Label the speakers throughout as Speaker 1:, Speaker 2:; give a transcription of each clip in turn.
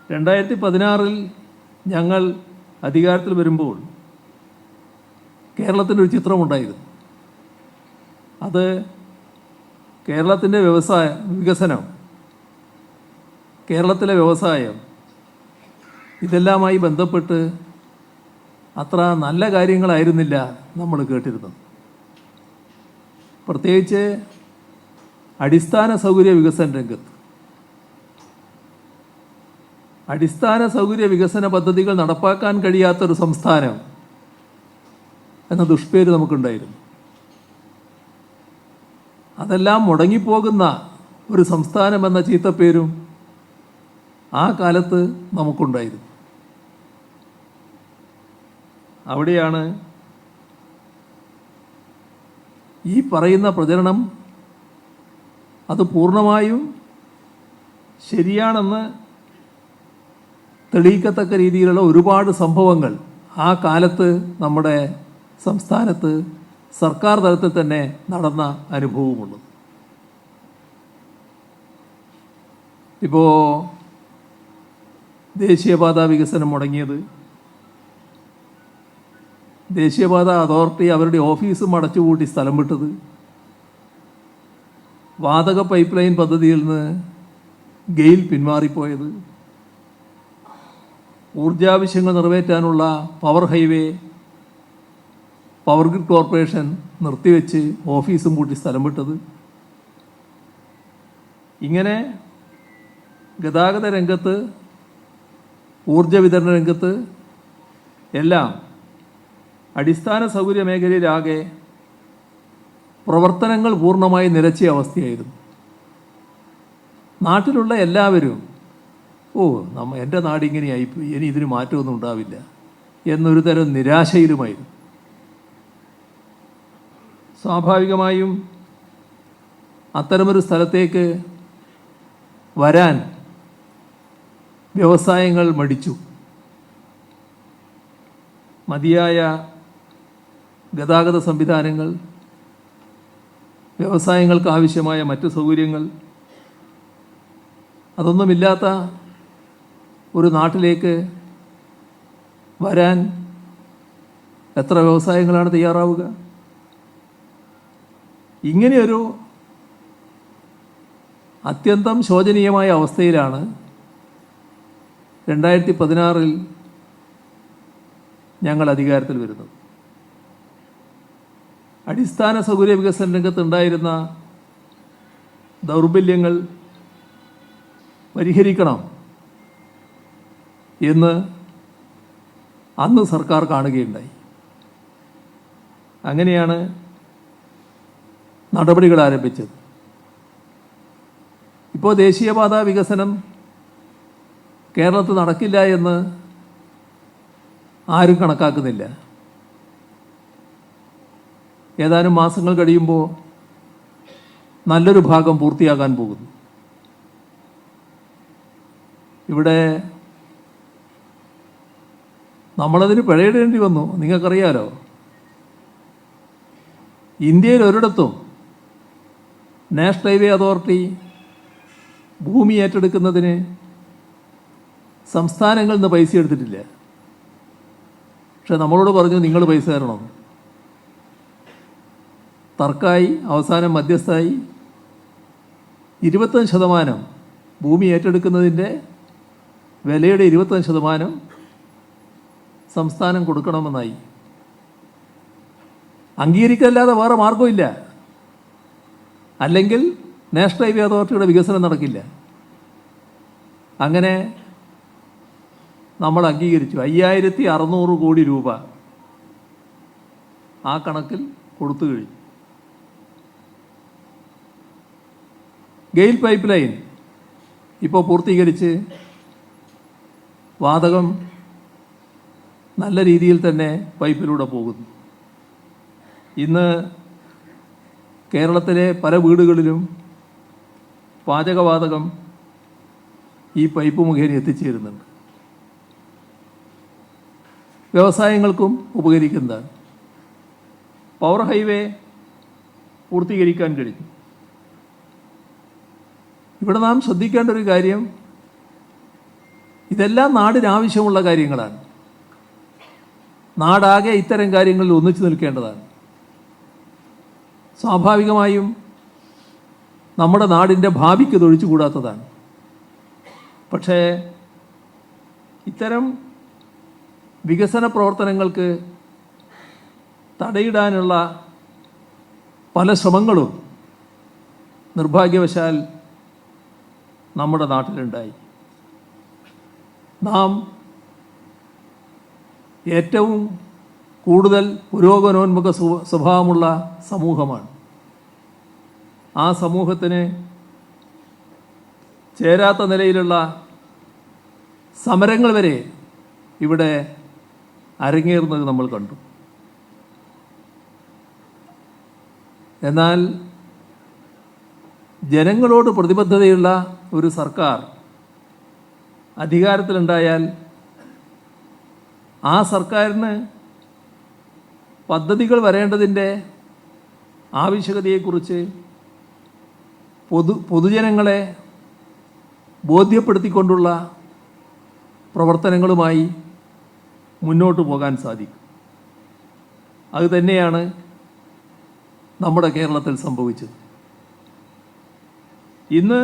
Speaker 1: 2016 ഞങ്ങൾ അധികാരത്തിൽ വരുമ്പോൾ കേരളത്തിൻ്റെ ഒരു ചിത്രമുണ്ടായിരുന്നു. അത് കേരളത്തിൻ്റെ വികസനം, കേരളത്തിലെ വ്യവസായം, ഇതെല്ലാമായി ബന്ധപ്പെട്ട് അത്ര നല്ല കാര്യങ്ങളായിരുന്നില്ല നമ്മൾ കേട്ടിരുന്നത്. പ്രത്യേകിച്ച് അടിസ്ഥാന സൗകര്യ വികസന രംഗത്ത് അടിസ്ഥാന സൗകര്യ വികസന പദ്ധതികൾ നടപ്പാക്കാൻ കഴിയാത്തൊരു സംസ്ഥാനം എന്ന ദുഷ്പേര് നമുക്കുണ്ടായിരുന്നു. അതെല്ലാം മുടങ്ങിപ്പോകുന്ന ഒരു സംസ്ഥാനം എന്ന ചീത്തപ്പേരും ആ കാലത്ത് നമുക്കുണ്ടായിരുന്നു. അവിടെയാണ് ഈ പറയുന്ന പ്രചരണം അത് പൂർണ്ണമായും ശരിയാണെന്ന് തെളിയിക്കത്തക്ക രീതിയിലുള്ള ഒരുപാട് സംഭവങ്ങൾ ആ കാലത്ത് നമ്മുടെ സംസ്ഥാനത്ത് സർക്കാർ തലത്തിൽ തന്നെ നടന്ന അനുഭവമുള്ളത്. ഇപ്പോൾ ദേശീയപാത വികസനം മുടങ്ങിയത്, ദേശീയപാത അതോറിറ്റി അവരുടെ ഓഫീസും അടച്ചുപൂട്ടി സ്ഥലം വിട്ടത്, വാതക പൈപ്പ് ലൈൻ പദ്ധതിയിൽ നിന്ന് ഗെയിൽ പിന്മാറിപ്പോയത്, ഊർജാവശ്യങ്ങൾ നിറവേറ്റാനുള്ള പവർ ഗ്രിഡ് കോർപ്പറേഷൻ നിർത്തിവെച്ച് ഓഫീസും പൂട്ടി സ്ഥലം വിട്ടത്, ഇങ്ങനെ ഗതാഗത രംഗത്ത്, ഊർജ വിതരണ രംഗത്ത് എല്ലാം അടിസ്ഥാന സൗകര്യ മേഖലയിലാകെ പ്രവർത്തനങ്ങൾ പൂർണ്ണമായി നിലച്ച അവസ്ഥയായിരുന്നു. നാട്ടിലുള്ള എല്ലാവരും എൻ്റെ നാടിങ്ങനെയായിപ്പോയി, ഇനി ഇതിന് മാറ്റമൊന്നും ഉണ്ടാവില്ല എന്നൊരു തരം നിരാശയിലുമായിരുന്നു. സ്വാഭാവികമായും അത്തരമൊരു സ്ഥലത്തേക്ക് വരാൻ വ്യവസായങ്ങൾ മടിച്ചു. മതിയായ ഗതാഗത സംവിധാനങ്ങൾ, വ്യവസായങ്ങൾക്ക് ആവശ്യമായ മറ്റ് സൗകര്യങ്ങൾ അതൊന്നുമില്ലാത്ത ഒരു നാട്ടിലേക്ക് വരാൻ എത്ര വ്യവസായങ്ങളാണ് തയ്യാറാവുക? ഇങ്ങനെയൊരു അത്യന്തം ശോചനീയമായ അവസ്ഥയിലാണ് 2016 ഞങ്ങൾ അധികാരത്തിൽ വരുന്നത്. അടിസ്ഥാന സൗകര്യ വികസന രംഗത്തുണ്ടായിരുന്ന ദൗർബല്യങ്ങൾ പരിഹരിക്കണം എന്ന് അന്ന് സർക്കാർ കാണുകയുണ്ടായി. അങ്ങനെയാണ് നടപടികൾ ആരംഭിച്ചത്. ഇപ്പോൾ ദേശീയപാത വികസനം കേരളത്തിൽ നടക്കില്ല എന്ന് ആരും കണക്കാക്കുന്നില്ല. ഏതാനും മാസങ്ങൾ കഴിയുമ്പോൾ നല്ലൊരു ഭാഗം പൂർത്തിയാകാൻ പോകുന്നു. ഇവിടെ നമ്മളതിന് പിഴയിടേണ്ടി വന്നു. നിങ്ങൾക്കറിയാലോ, ഇന്ത്യയിൽ ഒരിടത്തും നാഷണൽ ഹൈവേ അതോറിറ്റി ഭൂമി ഏറ്റെടുക്കുന്നതിന് സംസ്ഥാനങ്ങളിൽ നിന്ന് പൈസ എടുത്തിട്ടില്ല. പക്ഷെ നമ്മളോട് പറഞ്ഞു നിങ്ങൾ പൈസ തരണം. തർക്കമായി, അവസാനം മധ്യസ്ഥായി 25% ഭൂമി ഏറ്റെടുക്കുന്നതിൻ്റെ വിലയുടെ 25% സംസ്ഥാനം കൊടുക്കണമെന്നായി. അംഗീകരിക്കല്ലാതെ വേറെ മാർഗമില്ല. അല്ലെങ്കിൽ നാഷണൽ ഹൈവേ അതോറിറ്റിയുടെ വികസനം നടക്കില്ല. അങ്ങനെ നമ്മൾ അംഗീകരിച്ചു. 5600 കോടി രൂപ ആ കണക്കിൽ കൊടുത്തു കഴിഞ്ഞു. ഗെയിൽ പൈപ്പ് ലൈൻ ഇപ്പോൾ പൂർത്തീകരിച്ച് വാതകം നല്ല രീതിയിൽ തന്നെ പൈപ്പിലൂടെ പോകുന്നു. ഇന്ന് കേരളത്തിലെ പല വീടുകളിലും പാചകവാതകം ഈ പൈപ്പ് മുഖേന എത്തിച്ചേരുന്നുണ്ട്. വ്യവസായങ്ങൾക്കും ഉപകരിക്കുന്നതാണ്. പവർ ഹൈവേ പൂർത്തീകരിക്കാൻ കഴിഞ്ഞു. ഇവിടെ നാം ശ്രദ്ധിക്കേണ്ട ഒരു കാര്യം, ഇതെല്ലാം നാടിനാവശ്യമുള്ള കാര്യങ്ങളാണ്. നാടാകെ ഇത്തരം കാര്യങ്ങളിൽ ഒന്നിച്ചു നിൽക്കേണ്ടതാണ്. സ്വാഭാവികമായും നമ്മുടെ നാടിൻ്റെ ഭാവിക്ക് തൊഴിച്ചുകൂടാത്തതാണ്. പക്ഷേ ഇത്തരം വികസന പ്രവർത്തനങ്ങൾക്ക് തടയിടാനുള്ള പല ശ്രമങ്ങളും നിർഭാഗ്യവശാൽ നമ്മുടെ നാട്ടിലുണ്ടായി. നാം ഏറ്റവും കൂടുതൽ പുരോഗമനോന്മുഖ സ്വഭാവമുള്ള സമൂഹമാണ്. ആ സമൂഹത്തിന് ചേരാത്ത നിലയിലുള്ള സമരങ്ങൾ വരെ ഇവിടെ അരങ്ങേറുന്നത് നമ്മൾ കണ്ടു. എന്നാൽ ജനങ്ങളോട് പ്രതിബദ്ധതയുള്ള ഒരു സർക്കാർ അധികാരത്തിലുണ്ടായാൽ ആ സർക്കാരിന് പദ്ധതികൾ വരേണ്ടതിൻ്റെ ആവശ്യകതയെക്കുറിച്ച് പൊതുജനങ്ങളെ ബോധ്യപ്പെടുത്തിക്കൊണ്ടുള്ള പ്രവർത്തനങ്ങളുമായി മുന്നോട്ട് പോകാൻ സാധിക്കും. അതുതന്നെയാണ് നമ്മുടെ കേരളത്തിൽ സംഭവിച്ചത്. ഇന്ന്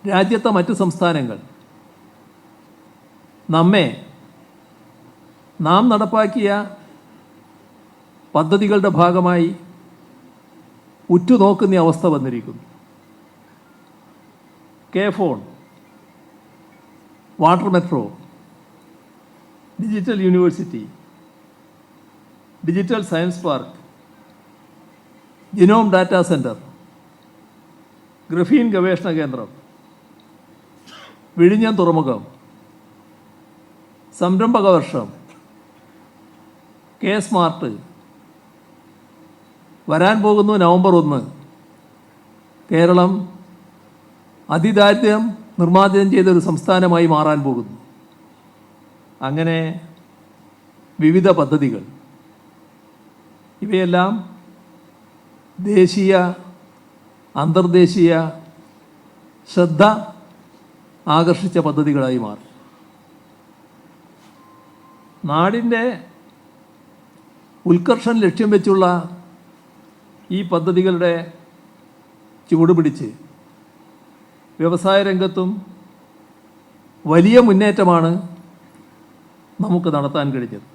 Speaker 1: രാജ്യത്തെ മറ്റ് സംസ്ഥാനങ്ങൾ നാം നടപ്പാക്കിയ പദ്ധതികളുടെ ഭാഗമായി ഉറ്റുനോക്കുന്ന അവസ്ഥ വന്നിരിക്കുന്നു. K-Phone, water metro, digital university, digital science park, genome data centre, graphene ഗവേഷണ കേന്ദ്രം, വിഴിഞ്ഞം തുറമുഖം, സംരംഭക വർഷം, K-Smart, വരാൻ പോകുന്നു നവംബർ 1 കേരളം അതിദാരിദ്ര്യം നിർമ്മാർജ്ജനം ചെയ്തൊരു സംസ്ഥാനമായി മാറാൻ പോകുന്നു. അങ്ങനെ വിവിധ പദ്ധതികൾ, ഇവയെല്ലാം ദേശീയ അന്തർദേശീയ ശ്രദ്ധ ആകർഷിച്ച പദ്ധതികളായി മാറി. നാടിൻ്റെ ഉത്കർഷം ലക്ഷ്യം വെച്ചുള്ള ഈ പദ്ധതികളുടെ ചുവടുപിടിച്ച് വ്യവസായ രംഗത്തും വലിയ മുന്നേറ്റമാണ് നമുക്ക് നടത്താൻ കഴിഞ്ഞത്.